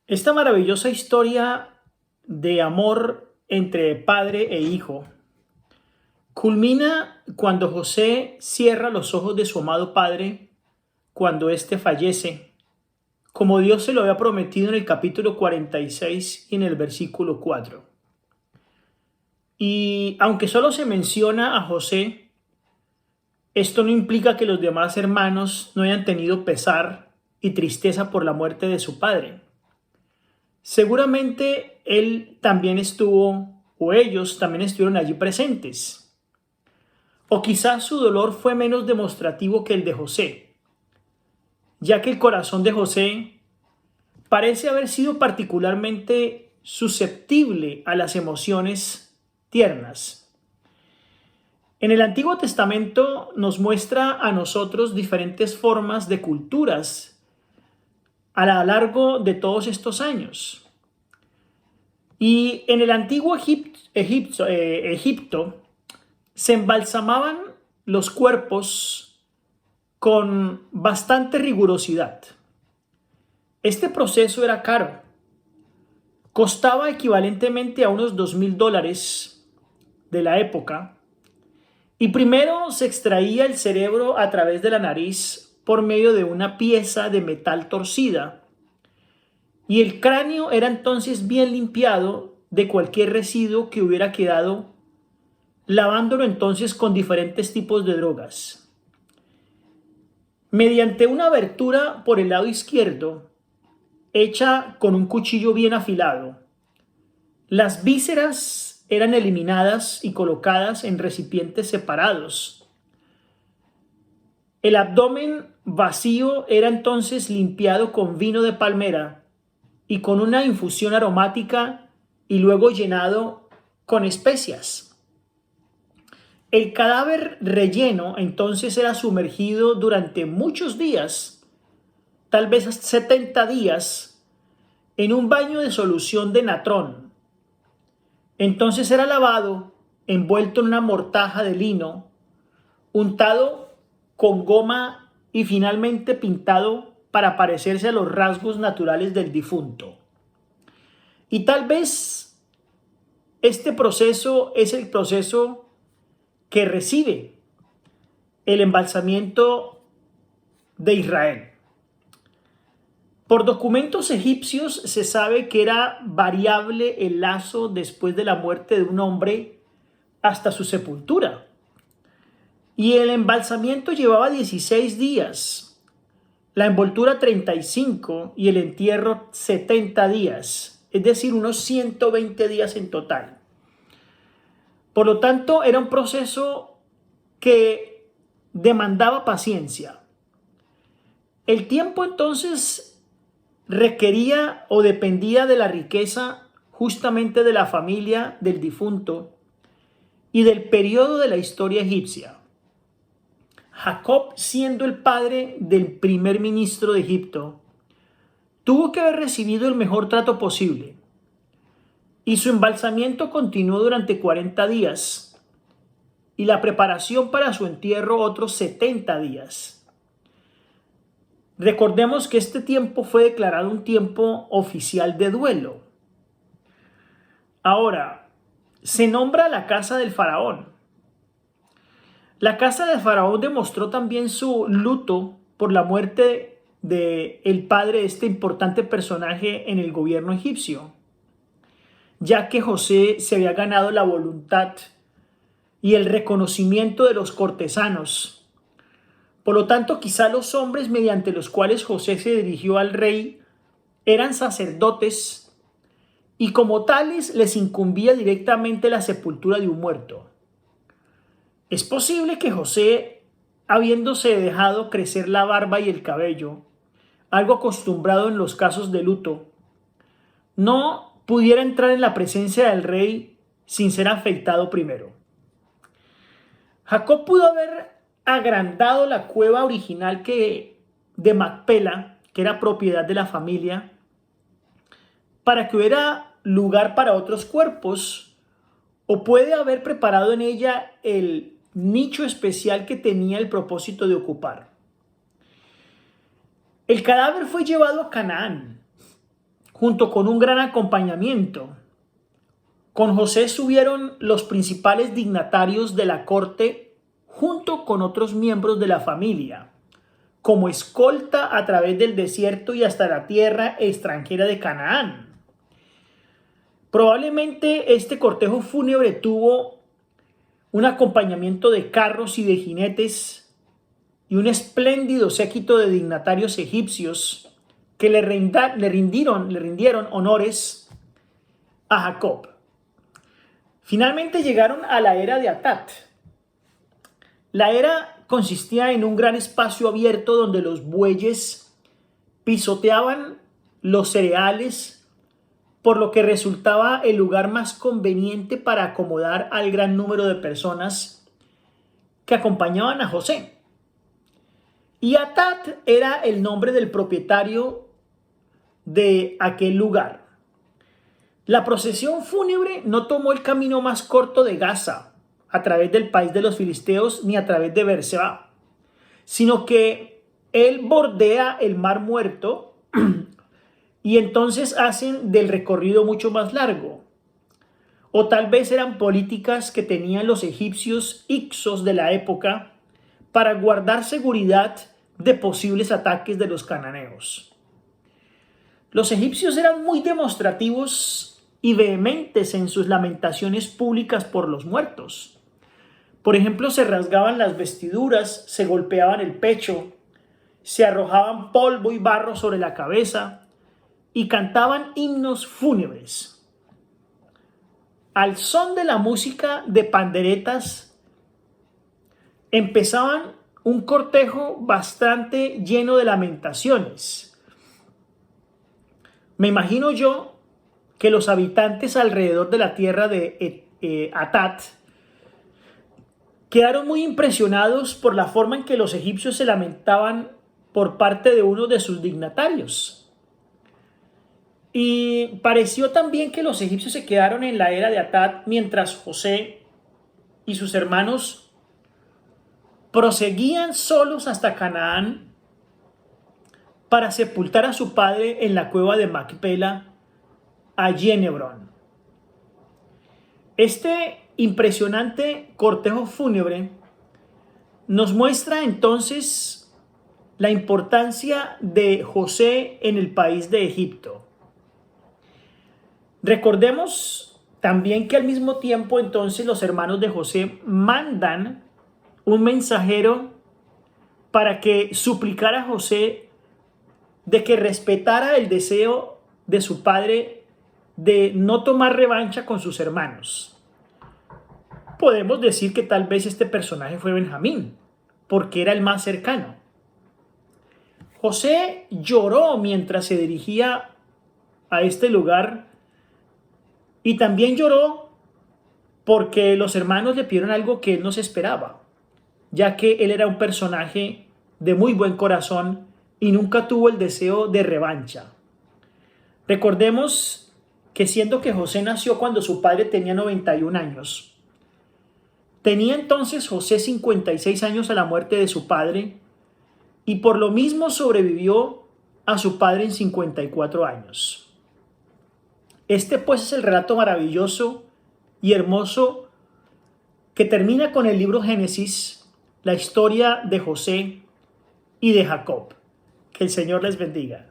Esta maravillosa historia de amor entre padre e hijo culmina cuando José cierra los ojos de su amado padre cuando éste fallece, como Dios se lo había prometido en el capítulo 46 y en el versículo 4. Y aunque solo se menciona a José, esto no implica que los demás hermanos no hayan tenido pesar y tristeza por la muerte de su padre. Seguramente él también estuvo, o ellos también estuvieron allí presentes. O quizás su dolor fue menos demostrativo que el de José, ya que el corazón de José parece haber sido particularmente susceptible a las emociones tiernas. En el Antiguo Testamento nos muestra a nosotros diferentes formas de culturas a lo largo de todos estos años. Y en el antiguo Egipto se embalsamaban los cuerpos con bastante rigurosidad. Este proceso era caro. Costaba equivalentemente a unos $2,000 de la época. Y primero se extraía el cerebro a través de la nariz por medio de una pieza de metal torcida. Y el cráneo era entonces bien limpiado de cualquier residuo que hubiera quedado, lavándolo entonces con diferentes tipos de drogas. Mediante una abertura por el lado izquierdo, hecha con un cuchillo bien afilado, las vísceras eran eliminadas y colocadas en recipientes separados. El abdomen vacío era entonces limpiado con vino de palmera y con una infusión aromática y luego llenado con especias. El cadáver relleno entonces era sumergido durante muchos días, tal vez 70 días, en un baño de solución de natrón. Entonces era lavado, envuelto en una mortaja de lino, untado con goma y finalmente pintado para parecerse a los rasgos naturales del difunto. Y tal vez este proceso es el proceso que recibe el embalsamiento de Israel. Por documentos egipcios se sabe que era variable el lazo después de la muerte de un hombre hasta su sepultura. Y el embalsamiento llevaba 16 días, la envoltura 35 y el entierro 70 días, es decir, unos 120 días en total. Por lo tanto, era un proceso que demandaba paciencia. El tiempo entonces requería o dependía de la riqueza justamente de la familia del difunto y del periodo de la historia egipcia. Jacob, siendo el padre del primer ministro de Egipto, tuvo que haber recibido el mejor trato posible, y su embalsamiento continuó durante 40 días y la preparación para su entierro otros 70 días. Recordemos que este tiempo fue declarado un tiempo oficial de duelo. Ahora, se nombra la casa del faraón. La casa del faraón demostró también su luto por la muerte del padre de este importante personaje en el gobierno egipcio, ya que José se había ganado la voluntad y el reconocimiento de los cortesanos. Por lo tanto, quizá los hombres mediante los cuales José se dirigió al rey eran sacerdotes y como tales les incumbía directamente la sepultura de un muerto. Es posible que José, habiéndose dejado crecer la barba y el cabello, algo acostumbrado en los casos de luto, no pudiera entrar en la presencia del rey sin ser afeitado primero. Jacob pudo haber agrandado la cueva original de Macpela, que era propiedad de la familia, para que hubiera lugar para otros cuerpos, o puede haber preparado en ella el nicho especial que tenía el propósito de ocupar. El cadáver fue llevado a Canaán, junto con un gran acompañamiento. Con José subieron los principales dignatarios de la corte junto con otros miembros de la familia, como escolta a través del desierto y hasta la tierra extranjera de Canaán. Probablemente este cortejo fúnebre tuvo un acompañamiento de carros y de jinetes y un espléndido séquito de dignatarios egipcios que le rindieron honores a Jacob. Finalmente llegaron a la era de Atat. La era consistía en un gran espacio abierto donde los bueyes pisoteaban los cereales, por lo que resultaba el lugar más conveniente para acomodar al gran número de personas que acompañaban a José. Y Atat era el nombre del propietario de aquel lugar. La procesión fúnebre no tomó el camino más corto de Gaza, a través del país de los filisteos, ni a través de Beerseba, sino que él bordea el Mar Muerto y entonces hacen del recorrido mucho más largo. O tal vez eran políticas que tenían los egipcios hicsos de la época para guardar seguridad de posibles ataques de los cananeos. Los egipcios eran muy demostrativos y vehementes en sus lamentaciones públicas por los muertos. Por ejemplo, se rasgaban las vestiduras, se golpeaban el pecho, se arrojaban polvo y barro sobre la cabeza y cantaban himnos fúnebres. Al son de la música de panderetas, empezaban un cortejo bastante lleno de lamentaciones. Me imagino yo que los habitantes alrededor de la tierra de Atat quedaron muy impresionados por la forma en que los egipcios se lamentaban por parte de uno de sus dignatarios. Y pareció también que los egipcios se quedaron en la era de Atat mientras José y sus hermanos proseguían solos hasta Canaán para sepultar a su padre en la cueva de Macpela, allí en Hebrón. Este impresionante cortejo fúnebre nos muestra entonces la importancia de José en el país de Egipto. Recordemos también que al mismo tiempo entonces los hermanos de José mandan un mensajero para que suplicara a José de que respetara el deseo de su padre de no tomar revancha con sus hermanos. Podemos decir que tal vez este personaje fue Benjamín, porque era el más cercano. José lloró mientras se dirigía a este lugar y también lloró porque los hermanos le pidieron algo que él no se esperaba, ya que él era un personaje de muy buen corazón y nunca tuvo el deseo de revancha. Recordemos que siendo que José nació cuando su padre tenía 91 años, tenía entonces José 56 años a la muerte de su padre y por lo mismo sobrevivió a su padre en 54 años. Este pues es el relato maravilloso y hermoso que termina con el libro Génesis, la historia de José y de Jacob. Que el Señor les bendiga.